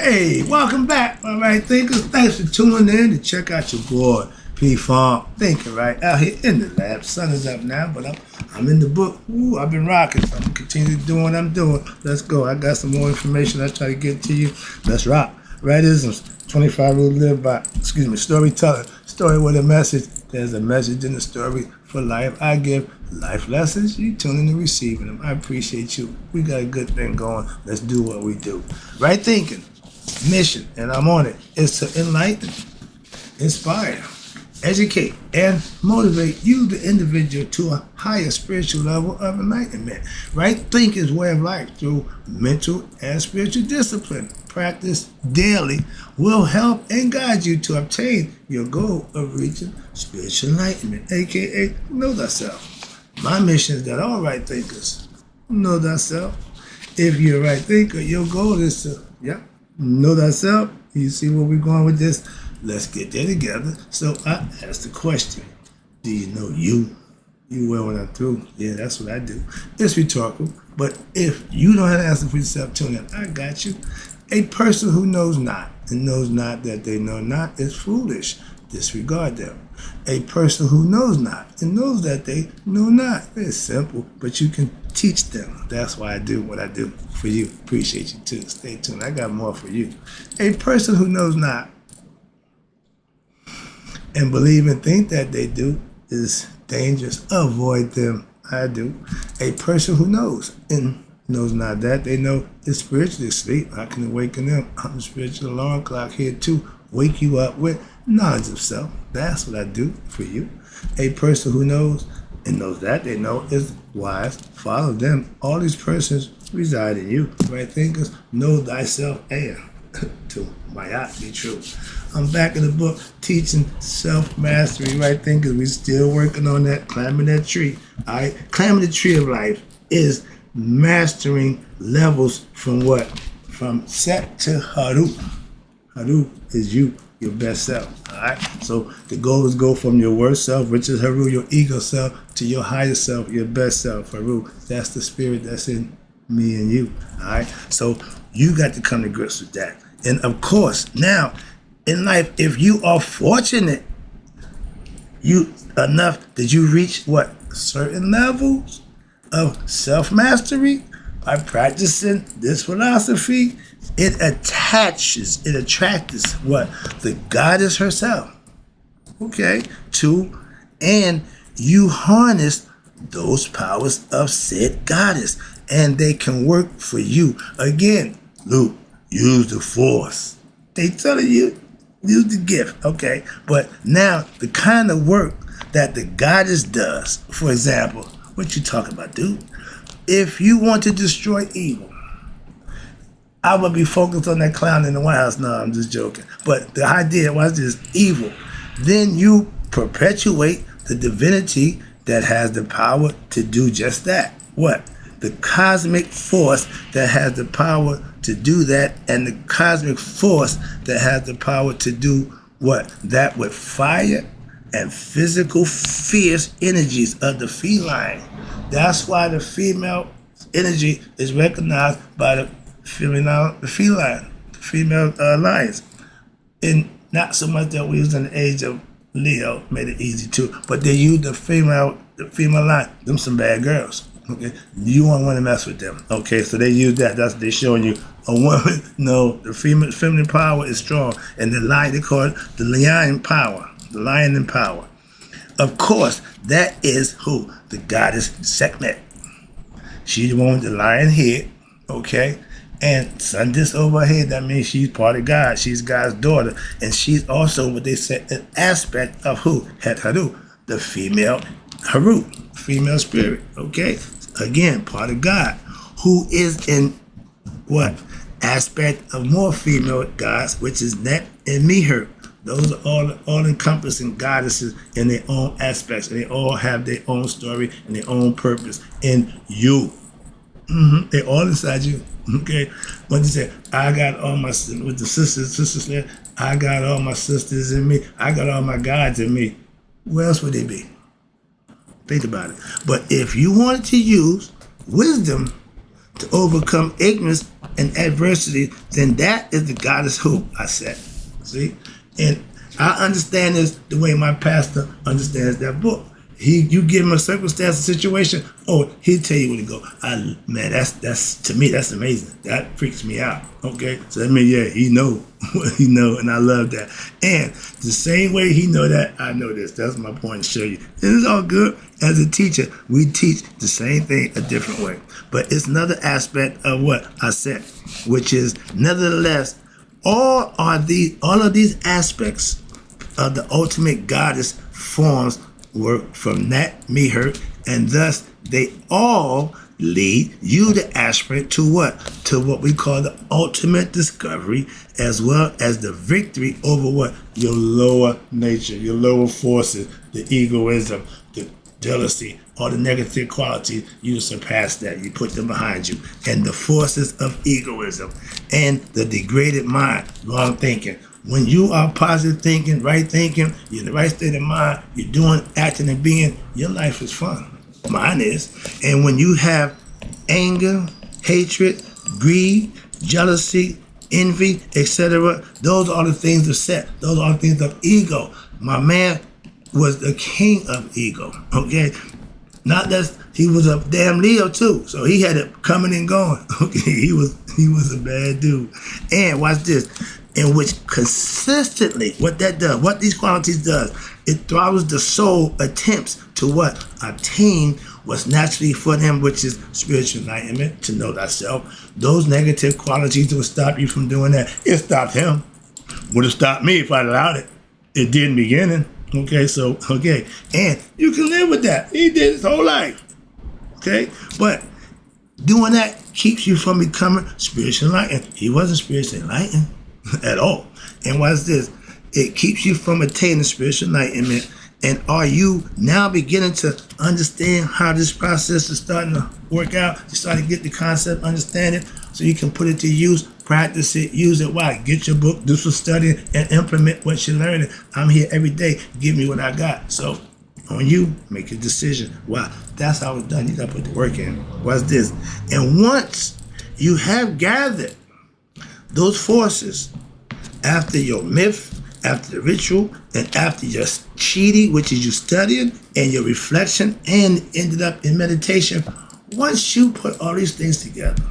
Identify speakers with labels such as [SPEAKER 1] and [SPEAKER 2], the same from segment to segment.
[SPEAKER 1] Hey, welcome back, all right, thinkers. Thanks for tuning in to check out your boy, P Farm Thinking, right? Out here in the lab. Sun is up now, but I'm in the book. Ooh, I've been rocking, so I'm going to continue doing what I'm doing. Let's go. I got some more information I'll try to get to you. Let's rock. Rightisms, 25 rules live by, storytelling. Story with a message. There's a message in the story for life. I give life lessons. You tune in to receiving them. I appreciate you. We got a good thing going. Let's do what we do. Right thinking. Mission, and I'm on it, is to enlighten, inspire, educate, and motivate you, the individual, to a higher spiritual level of enlightenment. Right thinking's way of life through mental and spiritual discipline. Practice daily will help and guide you to obtain your goal of reaching spiritual enlightenment, aka know thyself. My mission is that all right thinkers know thyself. If you're a right thinker, your goal is to, know thyself. You see where we're going with this? Let's get there together. So I asked the question, do you know you? You will when I'm through. Yeah, that's what I do. It's rhetorical. But if you don't have an answer for yourself, tune in. I got you. A person who knows not and knows not that they know not is foolish. Disregard them. A person who knows not and knows that they know not. It's simple, but you can teach them. That's why I do what I do for you. Appreciate you too. Stay tuned. I got more for you. A person who knows not and believe and think that they do is dangerous. Avoid them. I do. A person who knows and knows not that they know is spiritually asleep. I can awaken them. I'm the spiritual alarm clock here to wake you up with knowledge of self. That's what I do for you. A person who knows and knows that they know is wise. Follow them. All these persons reside in you. Right thinkers, know thyself and to Mayat be true. I'm back in the book teaching self-mastery. Right thinkers, we still working on that, climbing that tree. All right, climbing the tree of life is mastering levels from what? From Set to Heru. Heru is you, your best self. All right. So the goal is go from your worst self, which is Heru, your ego self, to your higher self, your best self, Heru. That's the spirit that's in me and you. All right. So you got to come to grips with that. And of course, now in life, if you are fortunate, you enough that you reach what? Certain levels of self-mastery by practicing this philosophy, it attracts what? The goddess herself, okay, to, and you harness those powers of said goddess, and they can work for you. Again, Luke, use the force. They telling you, use the gift, okay? But now, the kind of work that the goddess does, for example, what you talking about, dude? If you want to destroy evil, I would be focused on that clown in the White House. No, I'm just joking. But the idea was this: evil. Then you perpetuate the divinity that has the power to do just that. What? The cosmic force that has the power to do that, and the cosmic force that has the power to do what? That with fire and physical fierce energies of the feline. That's why the female energy is recognized by the feline, the female lions. And not so much that we was in the age of Leo, made it easy too, but they used the female lion. Them some bad girls. Okay, you won't want to mess with them. Okay, so they use that. That's they showing you a woman. No, the feminine power is strong, and the lion, they call it the lion power. The lion in power. Of course, that is who? The goddess Sekhmet. She's the one with the lion head, okay? And sun this over her head, that means she's part of God. She's God's daughter. And she's also what they say an aspect of who? Het Heru, the female Heru, female spirit, okay? Again, part of God, who is in what? Aspect of more female gods, which is Net and Meher. Those are all encompassing goddesses in their own aspects, and they all have their own story and their own purpose in you. They're all inside you. Okay, what you say? I got all my with the sisters there. I got all my sisters in me. I got all my gods in me. Where else would they be? Think about it. But if you wanted to use wisdom to overcome ignorance and adversity, then that is the goddess who I said. See? And I understand this the way my pastor understands that book. You give him a circumstance, a situation, he'll tell you where to go. Man, that's to me, that's amazing. That freaks me out. Okay, so that means he know, he know, and I love that. And the same way he know that, I know this. That's my point to show you. And it's all good. As a teacher, we teach the same thing a different way, but it's another aspect of what I said, which is nevertheless, all of these aspects of the ultimate goddess forms were from Nat Meher, and thus they all lead you, the aspirant, to what? To what we call the ultimate discovery, as well as the victory over what? Your lower nature, your lower forces, the egoism, the jealousy, all the negative qualities. You surpass that. You put them behind you. And the forces of egoism and the degraded mind, wrong thinking. When you are positive thinking, right thinking, you're in the right state of mind, you're doing, acting, and being, your life is fun. Mine is. And when you have anger, hatred, greed, jealousy, envy, etc., those are the things of set. Those are the things of ego. My man was the king of ego, okay? Not that he was a damn Leo too, so he had it coming and going. Okay, he was a bad dude. And watch this. In which consistently, what that does, what these qualities does, it throttles the soul attempts to what? Obtain what's naturally for them, which is spiritual enlightenment, to know thyself. Those negative qualities will stop you from doing that. It stopped him. Would have stopped me if I'd allowed it. It did in the beginning. Okay, so, okay. And you can live with that. He did his whole life. Okay? But doing that keeps you from becoming spiritually enlightened. He wasn't spiritually enlightened at all. And what's this? It keeps you from attaining spiritual enlightenment. And are you now beginning to understand how this process is starting to work out? You start to get the concept, understand it, so you can put it to use, practice it, use it. Why? Get your book, do some studying, and implement what you're learning. I'm here every day. Give me what I got. So on you, make a decision. Why? That's how it's done. You got to put the work in. What's this? And once you have gathered those forces, after your myth, after the ritual, and after your cheating, which is you studying, and your reflection, and ended up in meditation, once you put all these things together,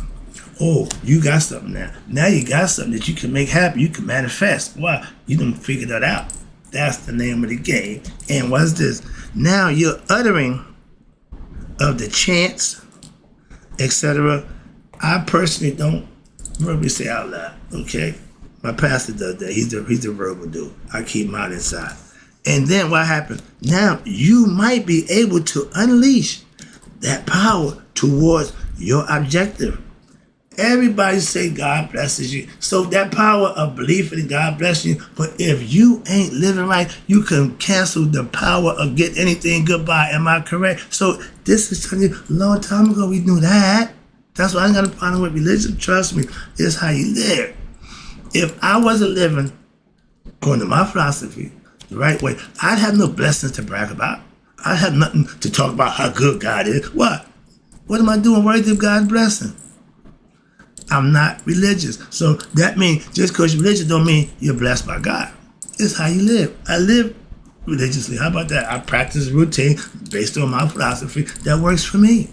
[SPEAKER 1] you got something now. Now you got something that you can make happen, you can manifest. Why? You done figured that out. That's the name of the game. And what's this? Now you're uttering of the chants, etc. I personally don't verbally say out loud, okay? My pastor does that. He's a verbal dude. I keep mine inside. And then what happened? Now you might be able to unleash that power towards your objective. Everybody say God blesses you. So that power of belief in God bless you. But if you ain't living right, you can cancel the power of get anything goodbye. Am I correct? So this is telling you a long time ago we knew that. That's why I ain't got a problem with religion. Trust me, it's how you live. If I wasn't living according to my philosophy the right way, I'd have no blessings to brag about. I'd have nothing to talk about how good God is. What? What am I doing worthy of God's blessing? I'm not religious. So that means just because you're religious don't mean you're blessed by God. It's how you live. I live religiously. How about that? I practice a routine based on my philosophy that works for me.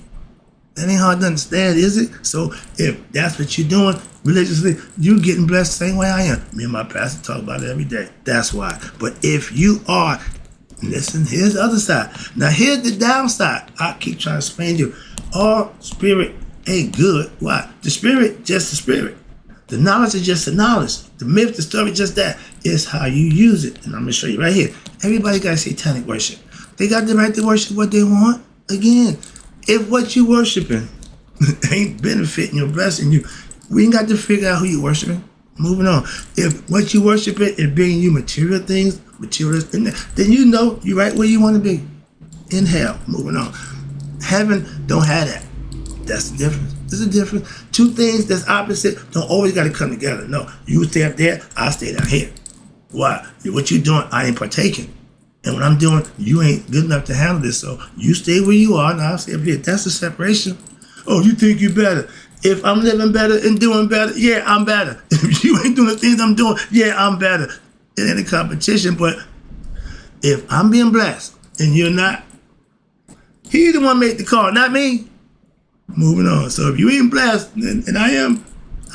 [SPEAKER 1] That ain't hard to understand, is it? So if that's what you're doing religiously, you're getting blessed the same way I am. Me and my pastor talk about it every day. That's why. But if you are, listen, here's the other side. Now here's the downside. I keep trying to explain to you. All spirit ain't good. Why? The spirit, just the spirit. The knowledge is just the knowledge. The myth, the story, just that. It's how you use it. And I'm going to show you right here. Everybody got satanic worship. They got the right to worship what they want. Again, if what you worshiping ain't benefiting or blessing you, we ain't got to figure out who you worshiping. Moving on. If what you worshiping is bringing you material things, then you know you're right where you want to be. In hell. Moving on. Heaven don't have that. That's the difference. There's a difference. Two things that's opposite don't always got to come together. No, you stay up there, I stay down here. Why? What you doing, I ain't partaking. And what I'm doing, you ain't good enough to handle this. So you stay where you are, and I'll stay up here. That's the separation. Oh, you think you better? If I'm living better and doing better, yeah, I'm better. If you ain't doing the things I'm doing, yeah, I'm better. It ain't a competition, but if I'm being blessed and you're not, he the one make the call, not me. Moving on. So if you ain't blessed, and I am,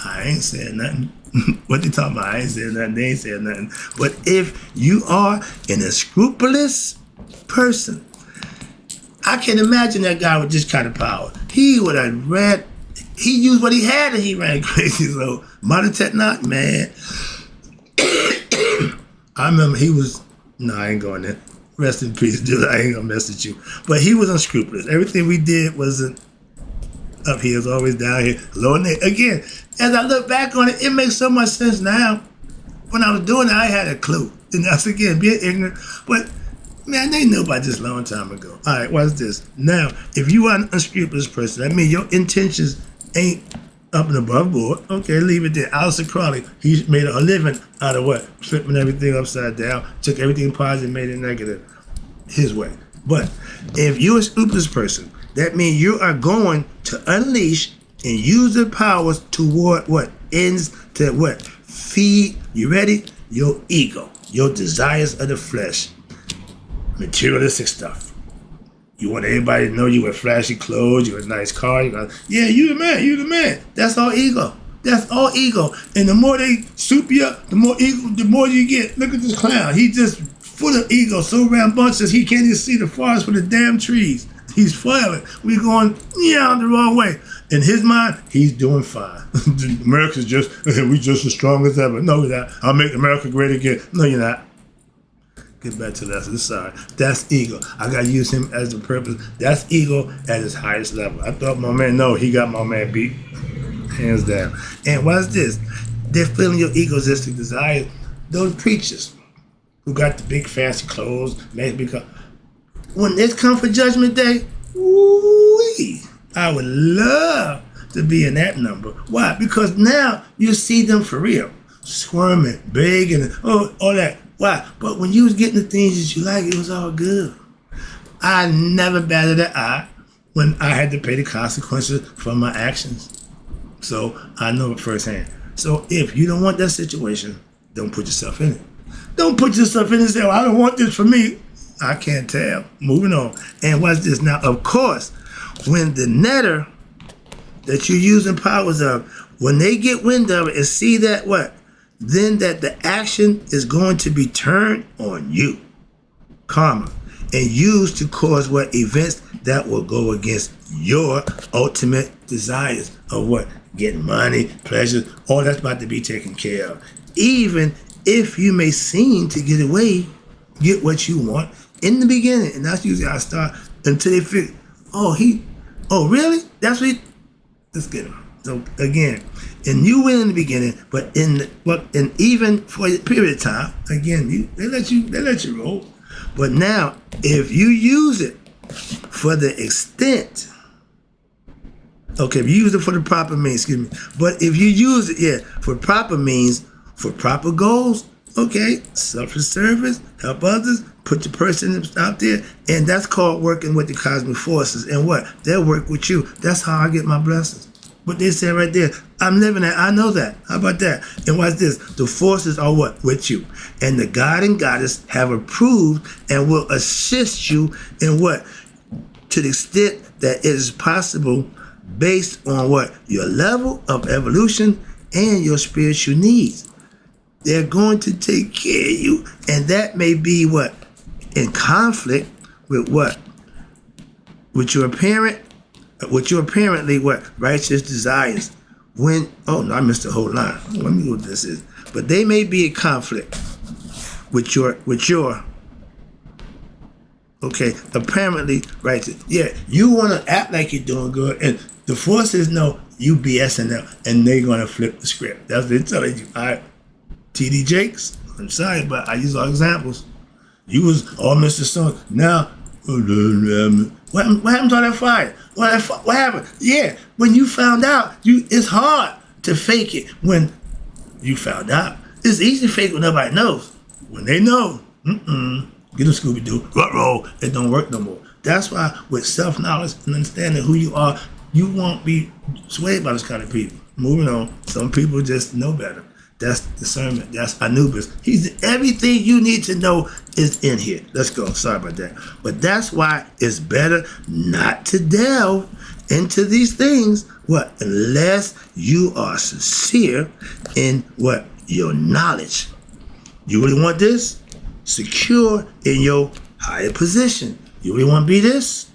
[SPEAKER 1] I ain't saying nothing. What they talking about? I ain't saying nothing. They ain't saying nothing. But if you are an unscrupulous person, I can imagine that guy with this kind of power. He would have ran. He used what he had and he ran crazy. So modern technology, man. I remember he was. No, I ain't going there. Rest in peace, dude. I ain't gonna mess with you. But he was unscrupulous. Everything we did wasn't up here. It was always down here. Low and again, as I look back on it, it makes so much sense now. When I was doing it, I had a clue. And that's again being ignorant. But man, they knew about this a long time ago. All right, what's this? Now, if you are an unscrupulous person, that means your intentions ain't up and above board. Okay, leave it there. Aleister Crowley, he made a living out of what? Flipping everything upside down, took everything positive, made it negative. His way. But if you're a scrupulous person, that means you are going to unleash and use the powers toward what? Ends to what? Feed, you ready? Your ego, your desires of the flesh. Materialistic stuff. You want everybody to know you with flashy clothes, you with a nice car. You got, yeah, you the man, you the man. That's all ego. That's all ego. And the more they soup you up, the more ego, the more you get. Look at this clown. He just full of ego, so rambunctious he can't even see the forest for the damn trees. He's flailing. We going the wrong way. In his mind, he's doing fine. America's we just as strong as ever. No, we're not. I'll make America great again. No, you're not. Get back to that. Sorry. That's ego. I got to use him as the purpose. That's ego at his highest level. I thought my man, no, he got my man beat. Hands down. And what's this? They're feeling your egoistic desires. Those preachers who got the big fancy clothes, when it's come for Judgment Day, ooh-wee, I would love to be in that number. Why? Because now you see them for real. Squirming, big, and all that. Why? But when you was getting the things that you like, it was all good. I never batted an eye when I had to pay the consequences for my actions. So I know it firsthand. So if you don't want that situation, don't put yourself in it. Don't put yourself in it and say, I don't want this for me. I can't tell. Moving on. And what's this? Now, of course, when the netter that you're using powers of, when they get wind of it and see that what? Then that the action is going to be turned on you. Karma. And used to cause what? Events that will go against your ultimate desires of what? Getting money, pleasure, all that's about to be taken care of. Even if you may seem to get what you want in the beginning. And that's usually how I start until they figure, really? That's what let's get him. So again, and you win in the beginning, but and even for a period of time, again, they let you roll. But now, if you use it for the extent, okay, if you use it for the proper means, but if you use it, for proper means, for proper goals, okay, selfless service, help others, put your person out there, and that's called working with the cosmic forces. And what? They'll work with you. That's how I get my blessings. But they say right there, I'm living that. I know that. How about that? And what's this? The forces are what? With you. And the God and Goddess have approved and will assist you in what? To the extent that it is possible based on what? Your level of evolution and your spiritual needs. They're going to take care of you. And that may be what? In conflict with what? With your apparently what? Righteous desires. I missed the whole line. Let me know what this is. But they may be in conflict with your apparently righteous. Yeah, you want to act like you're doing good, and the forces know you BSing them, and they're going to flip the script. That's what they're telling you. All right, TD Jakes, I'm sorry, but I use all examples. You was all Mr. Stone. Now, what happened to all that fire? What happened? Yeah, when you found out, it's hard to fake it when you found out. It's easy to fake it when nobody knows. When they know, get a Scooby-Doo, roll, it don't work no more. That's why with self-knowledge and understanding who you are, You won't be swayed by those kind of people. Moving on. Some people just know better. That's discernment. That's Anubis. Everything you need to know is in here. Let's go. Sorry about that. But that's why it's better not to delve into these things. What? Unless you are sincere in what? Your knowledge. You really want this? Secure in your higher position. You really want to be this?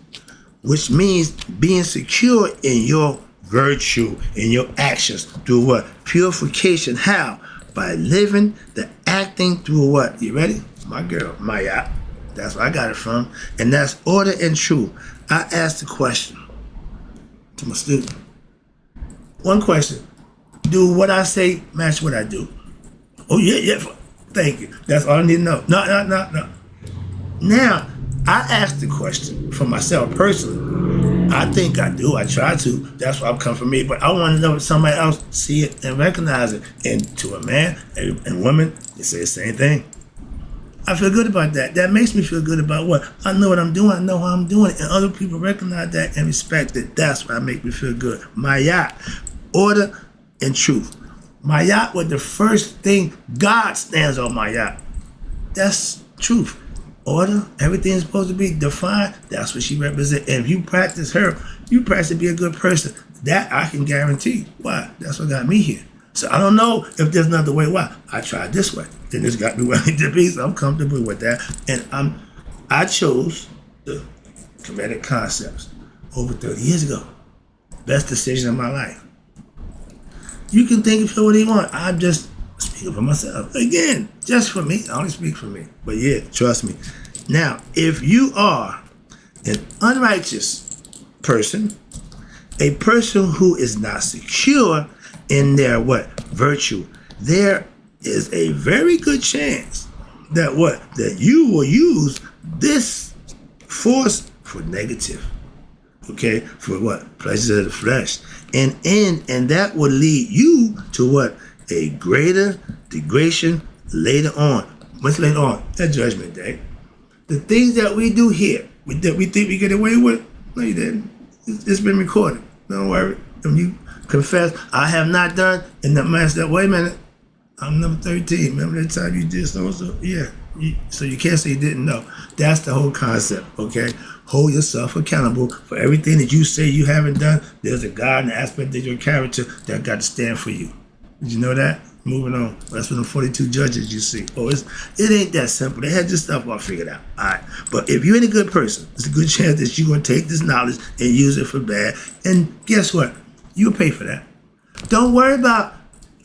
[SPEAKER 1] Which means being secure in your virtue, in your actions. Through what? Purification. How? By living the acting through what? You ready? My girl, Maya. That's where I got it from. And that's order and truth. I asked the question to my student. One question. Do what I say match what I do? Oh, yeah. Thank you. That's all I need to know. No. Now, I asked the question for myself personally. I think I do. I try to. That's why I'm coming from me. But I want to know if somebody else see it and recognize it. And to a man and women, they say the same thing. I feel good about that. That makes me feel good about what? I know what I'm doing. I know how I'm doing it. And other people recognize that and respect it. That's why I make me feel good. Mayat, order and truth. Mayat was the first thing God stands on. Mayat. That's truth. Order, everything is supposed to be defined. That's what she represents. And if you practice her, you practice to be a good person. That I can guarantee. Why? That's what got me here. So I don't know if there's another way. Why? I tried this way. Then this got me where I need to be. So I'm comfortable with that. And I chose the Comedic Concepts over 30 years ago. Best decision of my life. You can think and feel what you want. I'm just speaking for myself. Again, just for me. I only speak for me. But yeah, trust me. Now, if you are an unrighteous person, a person who is not secure in their what? Virtue, there is a very good chance that what? That you will use this force for negative. Okay? For what? Pleasures of the flesh. And that will lead you to what? A greater degradation later on. What's later on? At Judgment Day. The things that we do here, that we think we get away with, no, you didn't. It's been recorded. Don't worry. When you confess, I have not done, and that man said, wait a minute, I'm number 13. Remember that time you did so? Yeah. So you can't say you didn't know. That's the whole concept, okay? Hold yourself accountable for everything that you say you haven't done. There's a God and aspect of your character that got to stand for you. Did you know that? Moving on. That's what the 42 judges you see. Oh, it ain't that simple. They had this stuff all figured out. All right. But if you're any good person, there's a good chance that you're going to take this knowledge and use it for bad. And guess what? You'll pay for that. Don't worry about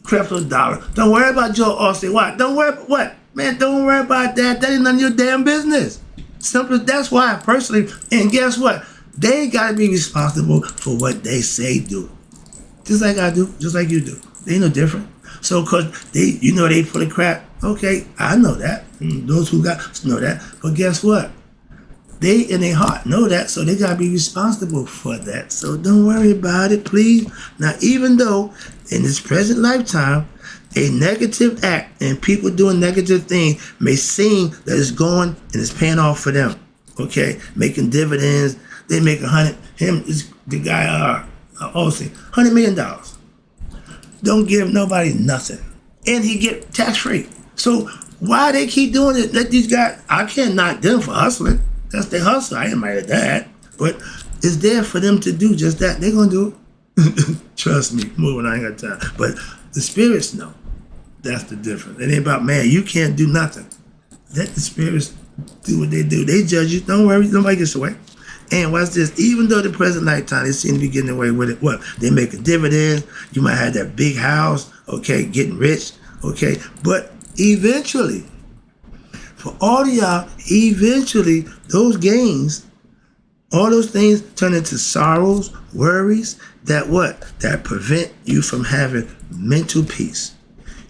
[SPEAKER 1] crypto dollar. Don't worry about Joe Austin. Why? Don't worry about what? Man, don't worry about that. That ain't none of your damn business. Simple. That's why, personally. And guess what? They got to be responsible for what they say do. Just like I do. Just like you do. They ain't no different. So, cause they full of crap. Okay, I know that. Those who got know that. But guess what? They in their heart know that, so they gotta be responsible for that. So don't worry about it, please. Now, even though in this present lifetime, a negative act and people doing negative things may seem that it's going and it's paying off for them. Okay, making dividends. They make the guy Austin, $100 million. Don't give nobody nothing. And he get tax-free. So why they keep doing it? Let these guys, I can't knock them for hustling. That's their hustle. I ain't mad at that. But it's there for them to do just that. They're going to do it. Trust me. Moving, I ain't got time. But the spirits know. That's the difference. It ain't about, man, you can't do nothing. Let the spirits do what they do. They judge you. Don't worry. Nobody gets away. And watch this, even though the present lifetime, they seem to be getting away with it. What? They make a dividend. You might have that big house, okay, getting rich, okay. But eventually, for all of y'all, eventually, those gains, all those things turn into sorrows, worries, that what? That prevent you from having mental peace.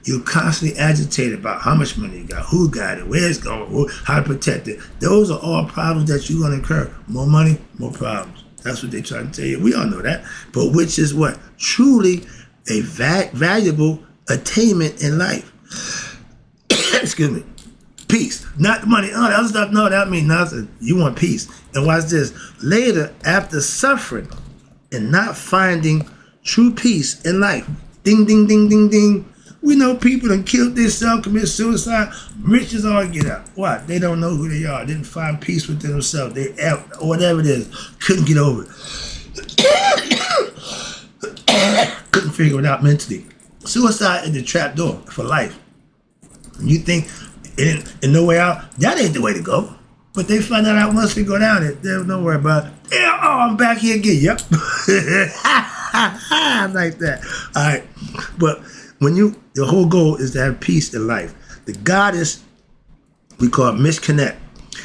[SPEAKER 1] You're constantly agitated about how much money you got, who got it, where it's going, how to protect it. Those are all problems that you're going to incur. More money, more problems. That's what they try to tell you. We all know that. But which is what? Truly a valuable attainment in life. Excuse me. Peace. Not money. Oh, that other stuff, no, that means nothing. You want peace. And watch this. Later, after suffering and not finding true peace in life. Ding, ding, ding, ding, ding. We know people that killed themselves, commit suicide, rich as all get out. Why? They don't know who they are. Didn't find peace within themselves. They, or whatever it is, couldn't get over it. Couldn't figure it out mentally. Suicide is the trap door for life. You think in no way out, that ain't the way to go. But they find that out once they go down it. They don't worry about it. Yeah, oh, I'm back here again. Yep. Like that. All right. But when the whole goal is to have peace in life. The goddess, we call it misconnect.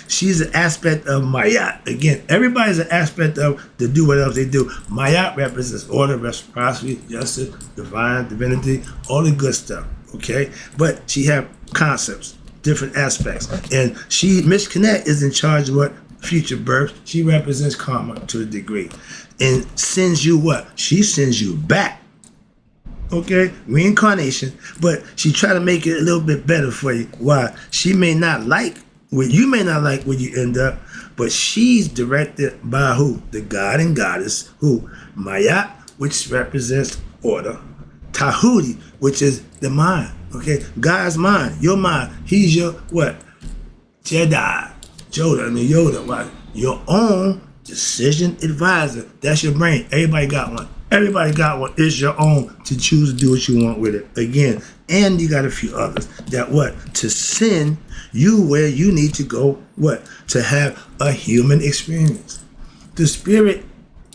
[SPEAKER 1] She's an aspect of Mayat. Again, everybody's an aspect of to do what else they do. Mayat represents order, reciprocity, justice, divine, divinity, all the good stuff. Okay? But she have concepts, different aspects. And misconnect is in charge of what? Future birth. She represents karma to a degree. And sends you what? She sends you back. Okay, reincarnation, but she try to make it a little bit better for you. Why? She may not like what you may not like when you end up, but she's directed by who? The god and goddess, who? Mayat, which represents order. Tahuti, which is the mind. Okay, God's mind, your mind. He's your what? Jedi, Yoda. What? Your own decision advisor. That's your brain. Everybody got one. Everybody got one. It's your own to choose to do what you want with it. Again, and you got a few others that what? To send you where you need to go, what? To have a human experience. The spirit,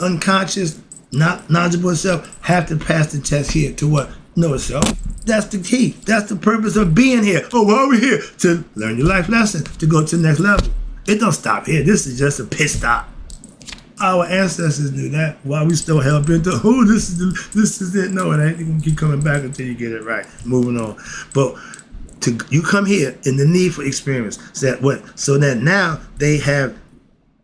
[SPEAKER 1] unconscious, not knowledgeable itself, have to pass the test here to what? Know itself. That's the key. That's the purpose of being here. Oh, why are we here? To learn your life lesson, to go to the next level. It don't stop here. This is just a pit stop. Our ancestors knew that. Why we still hell bent to, oh, this is it. No, it ain't. You're going to keep coming back until you get it right. Moving on. But you come here in the need for experience. So that now they have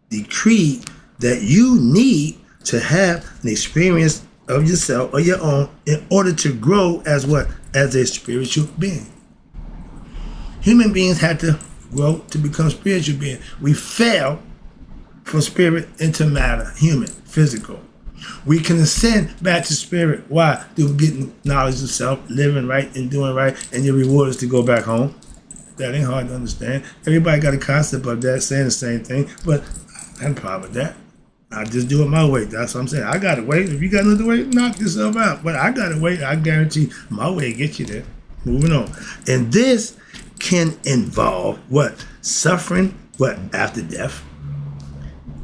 [SPEAKER 1] decreed that you need to have an experience of yourself or your own in order to grow as what? As a spiritual being. Human beings had to grow to become spiritual beings. We fell from spirit into matter, human, physical. We can ascend back to spirit. Why? Through getting knowledge of self, living right and doing right, and your reward is to go back home. That ain't hard to understand. Everybody got a concept of that, saying the same thing, but I have a problem with that. I just do it my way. That's what I'm saying. I got to wait. If you got another way, knock yourself out. But I got to wait. I guarantee my way get you there. Moving on. And this can involve what? Suffering, what? After death.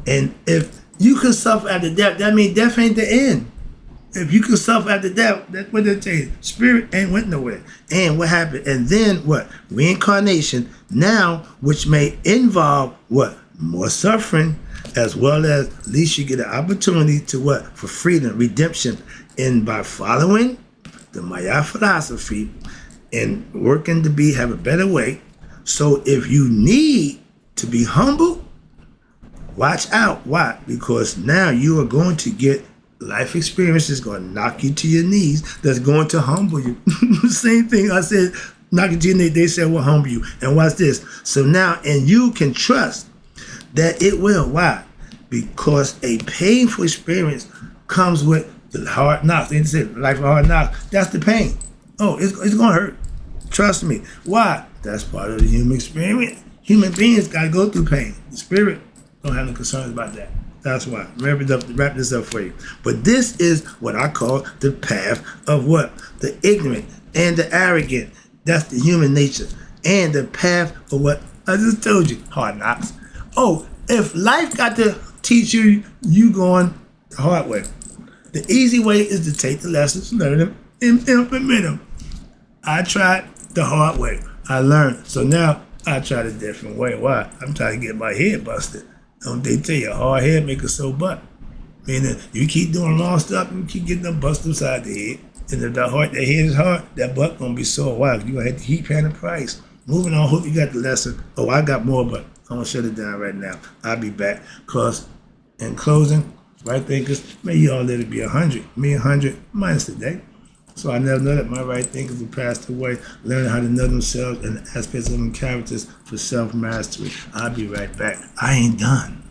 [SPEAKER 1] And if you can suffer after death, that means death ain't the end. If you can suffer after death, that's what they tell you. Spirit ain't went nowhere. And what happened? And then what? Reincarnation now, which may involve what? More suffering, as well as at least you get an opportunity to what? For freedom, redemption. And by following the Maya philosophy and working to have a better way. So if you need to be humble, watch out. Why? Because now you are going to get life experiences going to knock you to your knees. That's going to humble you. Same thing I said, knock you to your knees. They said will humble you. And watch this. So now, and you can trust that it will. Why? Because a painful experience comes with the hard knocks. They said life of hard knocks. That's the pain. Oh, it's going to hurt. Trust me. Why? That's part of the human experience. Human beings got to go through pain. The spirit don't have no concerns about that. That's why. Wrap this up for you. But this is what I call the path of what? The ignorant and the arrogant. That's the human nature. And the path of what? I just told you. Hard knocks. Oh, if life got to teach you, you going the hard way. The easy way is to take the lessons, learn them, and implement them. I tried the hard way. I learned. So now I try a different way. Why? I'm trying to get my head busted. Don't they tell you, a hard head make a sore butt? Meaning, you keep doing wrong stuff, you keep getting them busted upside the head. And if the head is hard, that butt gonna be sore. Why? You gonna have to keep paying the price. Moving on, hope you got the lesson. Oh, I got more, but I'm gonna shut it down right now. I'll be back. Cause in closing, right thinkers, may you all let it be 100. Me 100 minus the day. So I never know that my right thinkers have passed away, learning how to know themselves and the aspects of them characters for self-mastery. I'll be right back. I ain't done.